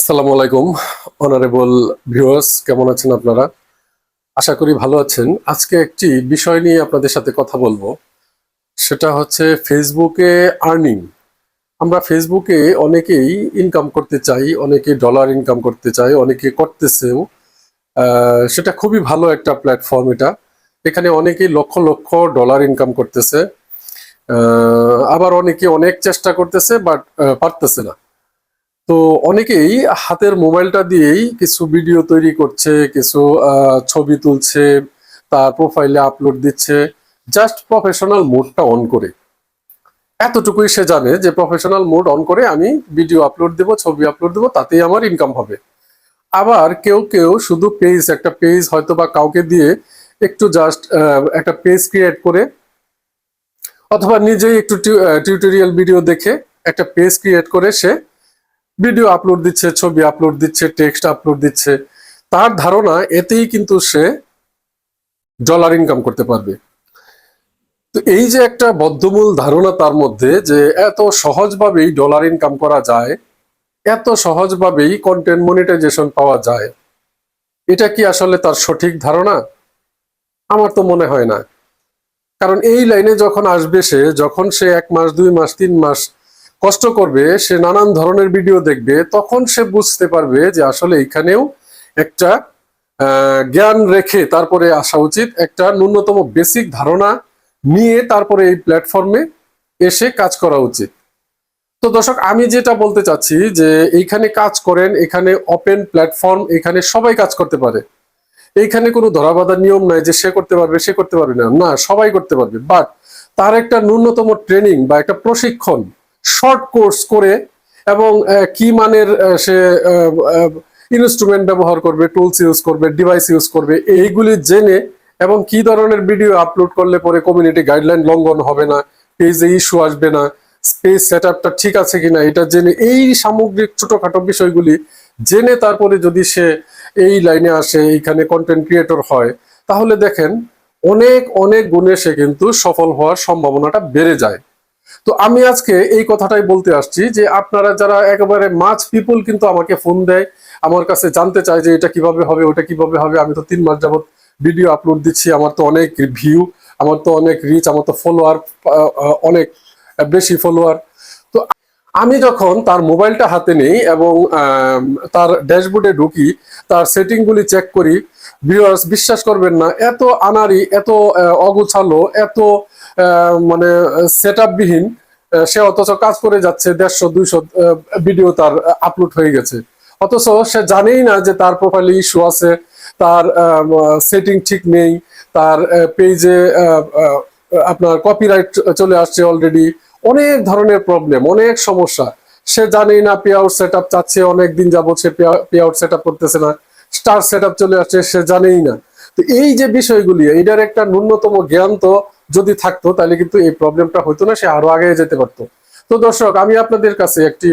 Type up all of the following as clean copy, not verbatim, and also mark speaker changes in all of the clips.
Speaker 1: আসসালামু আলাইকুম honourable viewers, কেমন আছেন আপনারা? আশা করি ভালো আছেন। আজকে একটি বিষয় নিয়ে আপনাদের সাথে কথা বলবো, সেটা হচ্ছে ফেসবুকে আর্নিং। আমরা ফেসবুকে অনেকেই ইনকাম করতে চাই, অনেকে ডলার ইনকাম করতে চাই, অনেকে করতেছেও। সেটা খুবই ভালো একটা প্ল্যাটফর্ম। এখানে অনেকেই লক্ষ লক্ষ ডলার ইনকাম করতেছে, আবার অনেকে অনেক চেষ্টা করতেছে বাট পারতেছে না। তো অনেকেই হাতের মোবাইলটা দিয়েই কিছু ভিডিও তৈরি করছে, কিছু ছবি তুলছে, তার প্রোফাইলে আপলোড দিচ্ছে, জাস্ট প্রফেশনাল মোডটা অন করে। এতটুকুই সে জানে যে প্রফেশনাল মোড অন করে আমি ভিডিও আপলোড দেব, ছবি আপলোড দেবো, তাতেই আমার ইনকাম হবে। আবার কেউ কেউ শুধু একটা পেজ হয়তো বা কাউকে দিয়ে একটু জাস্ট একটা পেজ ক্রিয়েট করে, অথবা নিজেই একটু টিউটোরিয়াল ভিডিও দেখে একটা পেজ ক্রিয়েট করে সে ভিডিও আপলোড দিচ্ছে, ছবি আপলোড দিচ্ছে, টেক্সট আপলোড দিচ্ছে। তার ধারণা এতেই কিন্তু সে ডলার ইনকাম করতে পারবে। তো এই যে একটা বদ্ধমূল ধারণা তার মধ্যে, যে এত সহজভাবেই ডলার ইনকাম করা যায়, এত সহজভাবেই কন্টেন্ট মনিটাইজেশন পাওয়া যায়, এটা কি আসলে তার সঠিক ধারণা? আমার তো মনে হয় না। কারণ এই লাইনে যখন আসবে সে, যখন সে 1 মাস 2 মাস 3 মাস কষ্ট করবে, সে নানান ধরনের ভিডিও দেখবে, তখন সে বুঝতে পারবে যে আসলে এখানেও একটা জ্ঞান রেখে তারপরে আসা উচিত, একটা ন্যূনতম বেসিক ধারণা নিয়ে তারপরে এই প্ল্যাটফর্মে এসে কাজ করা উচিত। তো দর্শক, আমি যেটা বলতে চাচ্ছি যে এইখানে কাজ করেন, এখানে ওপেন প্ল্যাটফর্ম, এখানে সবাই কাজ করতে পারে। এইখানে কোনো ধরাবাঁধা নিয়ম নাই যে সে করতে পারবে সে করতে পারবে না, না, সবাই করতে পারবে। বাট তার একটা ন্যূনতম ট্রেনিং বা একটা প্রশিক্ষণ, শর্ট কোর্স করে, এবং কি মানের সে ইনস্ট্রুমেন্ট ব্যবহার করবে, টুলস ইউজ করবে, ডিভাইস ইউজ করবে, এইগুলি জেনে, এবং কি ধরনের ভিডিও আপলোড করলে পরে কমিউনিটি গাইডলাইন লঙ্ঘন হবে না, পেজে ইস্যু আসবে না, স্পেস সেট আপটা ঠিক আছে কিনা, এটা জেনে, এই সামগ্রিক ছোটখাটো বিষয়গুলি জেনে তারপরে যদি সে এই লাইনে আসে, এইখানে কন্টেন্ট ক্রিয়েটর হয়, তাহলে দেখেন অনেক অনেক গুণে সে কিন্তু সফল হওয়ার সম্ভাবনাটা বেড়ে যায়। তো আমি আজকে এই কথাটাই বলতে আসছি যে আপনারা যারা একেবারে মাছ পিপল কিন্তু আমাকে ফোন দেয়, আমার কাছে জানতে চায় যে এটা কিভাবে হবে, ওটা কিভাবে হবে। আমি তো 3 মাস যাবত ভিডিও আপলোড দিচ্ছি, আমার তো অনেক ভিউ, আমার তো অনেক রিচ, আমার তো ফলোয়ার অনেক বেশি ফলোয়ার। তো আমি যখন তার মোবাইলটা হাতে নেই এবং তার ড্যাশবোর্ডে ঢুকি, তার সেটিংগুলি চেক করি, ভিউয়ার্স বিশ্বাস করবেন না, এত আনাড়ি, এত অগোছালো, এত মানে সেট আপবিহীন, সে অথচ কাজ করে যাচ্ছে, 150-200 ভিডিও তার আপলোড হয়ে গেছে। অথচ সে জানেই না যে তার প্রোফাইলে ইস্যু আছে, তার সেটিং ঠিক নেই, তার পেজে আপনার কপিরাইট চলে আসছে অলরেডি, অনেক ধরনের প্রবলেম, অনেক সমস্যা। সে জানেই না, পে আউট সেট আপ চাচ্ছে, অনেকদিন যাবত সে পে আউট সেট আপ করতেছে না, স্টার সেট আপ চলে আসছে, সে জানেই না। তো এই যে বিষয়গুলি, এইটার একটা ন্যূনতম জ্ঞান তো যদি থাকতো, তাহলে কিন্তু এই প্রবলেমটা হইতো না, সে আরো আগে যেতে পারতো। তো দর্শক, আমি আপনাদের কাছে একটি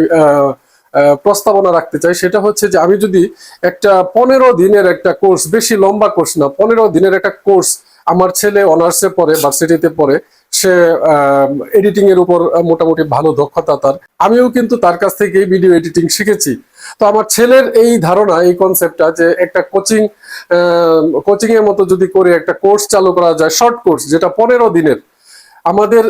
Speaker 1: প্রস্তাবনা রাখতে চাই, সেটা হচ্ছে যে আমি যদি একটা 15 দিনের একটা কোর্স, বেশি লম্বা কোর্স না, 15 দিনের একটা কোর্স, আমার ছেলে অনার্সে পড়ে, ভার্সিটিতে পড়ে, সে এডিটিং এর উপর মোটামুটি ভালো দক্ষতা তার, আমিও কিন্তু তার কাছ থেকে ভিডিও এডিটিং শিখেছি। তো আমার ছেলের এই ধারণা, এই কনসেপ্টটা, যে একটা কোচিং এর মতো যদি করে একটা কোর্স চালু করা যায়, শর্ট কোর্স, যেটা 15 দিনের, আমাদের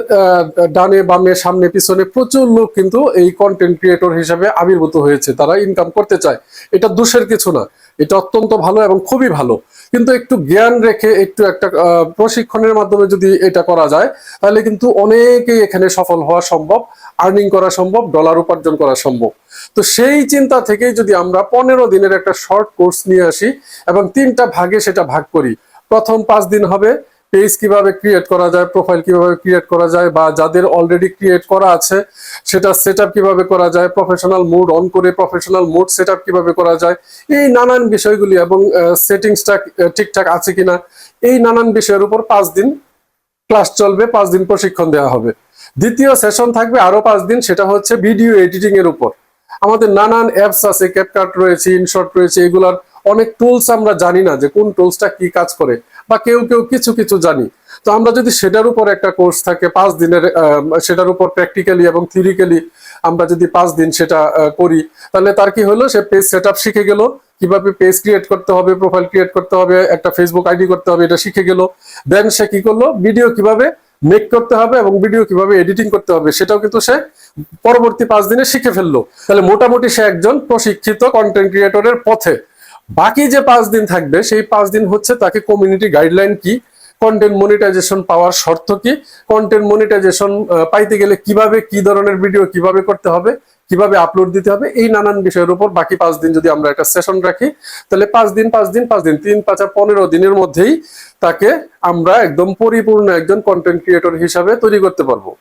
Speaker 1: ডানে বামে সামনে পিছনে প্রচুর লোক কিন্তু এই কন্টেন্ট ক্রিয়েটর হিসেবে আবির্ভূত হয়েছে, তারা ইনকাম করতে চায়। এটা দোষের কিছু না, এটা অত্যন্ত ভালো এবং খুবই ভালো। কিন্তু একটু জ্ঞান রেখে, একটু একটা প্রশিক্ষণের মাধ্যমে যদি এটা করা যায়, তাহলে কিন্তু অনেকেই এখানে সফল হওয়া সম্ভব, আর্নিং করা সম্ভব, ডলার উপার্জন করা সম্ভব। তো সেই চিন্তা থেকেই যদি আমরা 15 দিনের একটা শর্ট কোর্স নিয়ে আসি এবং 3টা ভাগে সেটা ভাগ করি। প্রথম 5 দিন হবে পেজ কিভাবে ক্রিয়েট করা যায়, প্রোফাইল কিভাবে ক্রিয়েট করা যায়, বা যাদের অলরেডি ক্রিয়েট করা আছে সেটা সেট আপ কিভাবে করা যায়, প্রফেশনাল মোড অন করে প্রফেশনাল মোড সেট আপ কিভাবে করা যায়, এই নানান বিষয়গুলি, এবং সেটিংসটা ঠিকঠাক আছে কিনা, এই নানান বিষয়ের উপর 5 দিন ক্লাস চলবে, 5 দিন প্রশিক্ষণ দেওয়া হবে। দ্বিতীয় সেশন থাকবে আরো 5 দিন, সেটা হচ্ছে ভিডিও এডিটিং এর উপর। আমাদের নানান অ্যাপস আছে, ক্যাপকাট রয়েছে, ইনশট রয়েছে, এগুলার অনেক টুলস আমরা জানি না যে কোন টুলসটা কি কাজ করে, বা কেউ কেউ কিছু কিছু জানি। তো আমরা যদি সেটার উপর একটা কোর্স থাকে 5 দিনের, সেটার উপর প্র্যাকটিক্যালি এবং থিওরিক্যালি আমরা যদি 5 দিন সেটা করি, তাহলে তার কি হলো, সে পেজ সেটআপ শিখে গেল, কিভাবে পেজ ক্রিয়েট করতে হবে, প্রোফাইল ক্রিয়েট করতে হবে, একটা ফেসবুক আইডি করতে হবে, এটা শিখে গেল। দেন সে কি করলো, ভিডিও কিভাবে মেক করতে হবে এবং ভিডিও কিভাবে এডিটিং করতে হবে সেটাও কিন্তু সে পরবর্তী 5 দিনে শিখে ফেললো। তাহলে মোটামুটি সে একজন প্রশিক্ষিত কন্টেন্ট ক্রিয়েটরের পথে। বাকি যে 5 দিন থাকবে, সেই 5 দিন হচ্ছে তাকে কমিউনিটি গাইডলাইন কি, কন্টেন্ট মনিটাইজেশন পাওয়ার শর্ত কি, কন্টেন্ট মনিটাইজেশন পাইতে গেলে কিভাবে, কি ধরনের ভিডিও কিভাবে করতে হবে, কিভাবে আপলোড দিতে হবে, এই নানান বিষয়ের উপর বাকি 5 দিন যদি আমরা একটা সেশন রাখি, তাহলে 5 দিন 5 দিন 5 দিন 3 5 15 দিনের মধ্যেই তাকে আমরা একদম পরিপূর্ণ একজন কন্টেন্ট ক্রিয়েটর হিসাবে তৈরি করতে পারবো।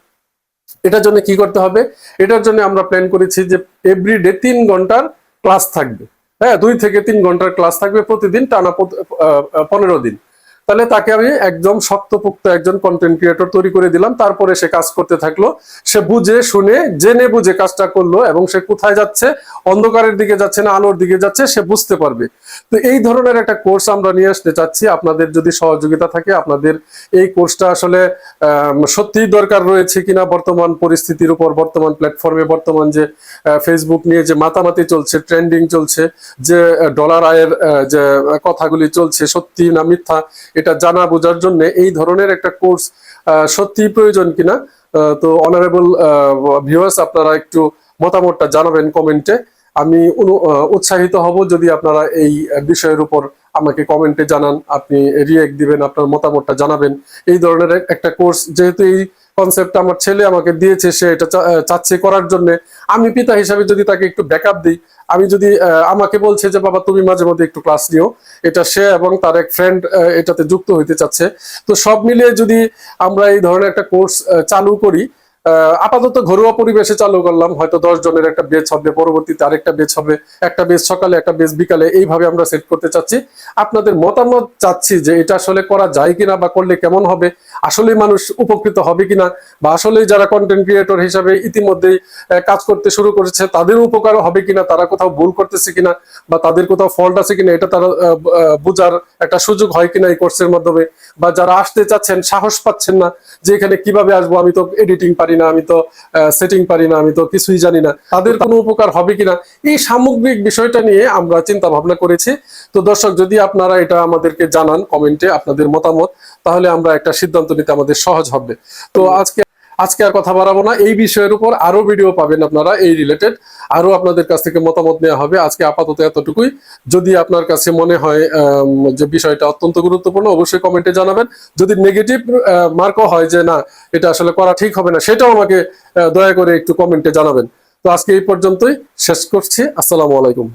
Speaker 1: এটার জন্য কি করতে হবে? এটার জন্য আমরা প্ল্যান করেছি যে এভরিডে 3 ঘন্টার ক্লাস থাকবে। হ্যাঁ, 2 থেকে 3 ঘন্টার ক্লাস থাকবে প্রতিদিন, টানা 15 দিন। তাহলে তাকে আমি একদম শক্তপোক্ত একজন কন্টেন্ট ক্রিয়েটর তৈরি করে দিলাম। তারপরে সে কাজ করতে থাকলো, সে বুঝে শুনে জেনে বুঝে কাজটা করলো, এবং সে কোথায় যাচ্ছে, অন্ধকারের দিকে যাচ্ছে না আলোর দিকে যাচ্ছে, সে বুঝতে পারবে। তো এই ধরনের একটা কোর্স আমরা নিয়ে আসতে চাচ্ছি। আপনাদের যদি সহযোগিতা থাকে, আপনাদের এই কোর্সটা আসলে সত্যিই দরকার রয়েছে কিনা বর্তমান পরিস্থিতির উপর, বর্তমান প্ল্যাটফর্মে, বর্তমান যে ফেসবুক নিয়ে যে মাতামাতি চলছে, ট্রেন্ডিং চলছে, যে ডলার আয়ের যে কথাগুলি চলছে, সত্যি না মিথ্যা, এটা জানা বোঝার জন্য এই ধরনের একটা কোর্স সত্যি প্রয়োজন কিনা। তো অনারেবল ভিউয়ার্স, আপনারা একটু মতামতটা জানাবেন কমেন্টে। আমি উৎসাহিত হব যদি আপনারা এই বিষয়ের উপর আমাকে কমেন্টে জানান, আপনি রিয়েক্ট দিবেন, আপনার মতামতটা জানাবেন। এই ধরনের একটা কোর্স, যেহেতু এই কনসেপ্ট আমার ছেলে আমাকে দিয়েছে, সে এটা চাচ্ছে করার জন্য, আমি পিতা হিসাবে যদি তাকে একটু ব্যাকআপ দিই, আমি যদি আমাকে বলছে যে বাবা তুমি মাঝে মধ্যে একটু ক্লাস নিও, এটা সে এবং তার এক ফ্রেন্ড এটাতে যুক্ত হইতে চাচ্ছে। তো সব মিলিয়ে যদি আমরা এই ধরনের একটা কোর্স চালু করি, আপাতত ঘরোয়া পরিবেশে চালু করলাম, হয়তো 10 জনের একটা বেচ হবে, পরবর্তীতে আরেকটা বেচ হবে, একটা বেচ সকালে একটা বেচ বিকালে, এইভাবে আমরা সেট করতে চাচ্ছি। আপনাদের মতামত চাচ্ছি যে এটা আসলে করা যায় কিনা, বা করলে কেমন হবে, আসলেই মানুষ উপকৃত হবে কিনা, বা আসলেই যারা কন্টেন্ট ক্রিয়েটর হিসাবে ইতিমধ্যেই কাজ করতে শুরু করেছে তাদের উপকার হবে কিনা, তারা কোথাও ভুল করতেছে কিনা, বা তাদের কোথাও ফল্ট আছে কিনা, এটা তারা বোঝার একটা সুযোগ হয় কিনা এই কোর্সের মাধ্যমে। বা যারা আসতে চাচ্ছেন, সাহস পাচ্ছেন না যে এখানে কিভাবে আসবো, আমি তো এডিটিং পারি না, আমি তো সেটিং পারি না, আমি তো কিছুই জানি না, তাদের কোনো উপকার হবে কিনা, এই সামগ্রিক বিষয়টা নিয়ে আমরা চিন্তা ভাবনা করেছি। তো দর্শক, যদি আপনারা এটা আমাদেরকে জানান কমেন্টে আপনাদের মতামত, তাহলে আমরা একটা সিদ্ধান্ত নিতে আমাদের সহজ হবে। তো আজকে আর কথা বাড়াবো না, এই বিষয়ের উপর আরো ভিডিও পাবেন আপনারা, এই রিলেটেড আরো আপনাদের কাছ থেকে মতামত নেওয়া হবে। আজকে আপাতত এতটুকুই। যদি আপনার কাছে মনে হয় যে বিষয়টা অত্যন্ত গুরুত্বপূর্ণ, অবশ্যই কমেন্টে জানাবেন। যদি নেগেটিভ মার্কও হয় যে না এটা আসলে করা ঠিক হবে না, সেটাও আমাকে দয়া করে একটু কমেন্টে জানাবেন। তো আজকে এই পর্যন্তই শেষ করছি। আসসালামু আলাইকুম।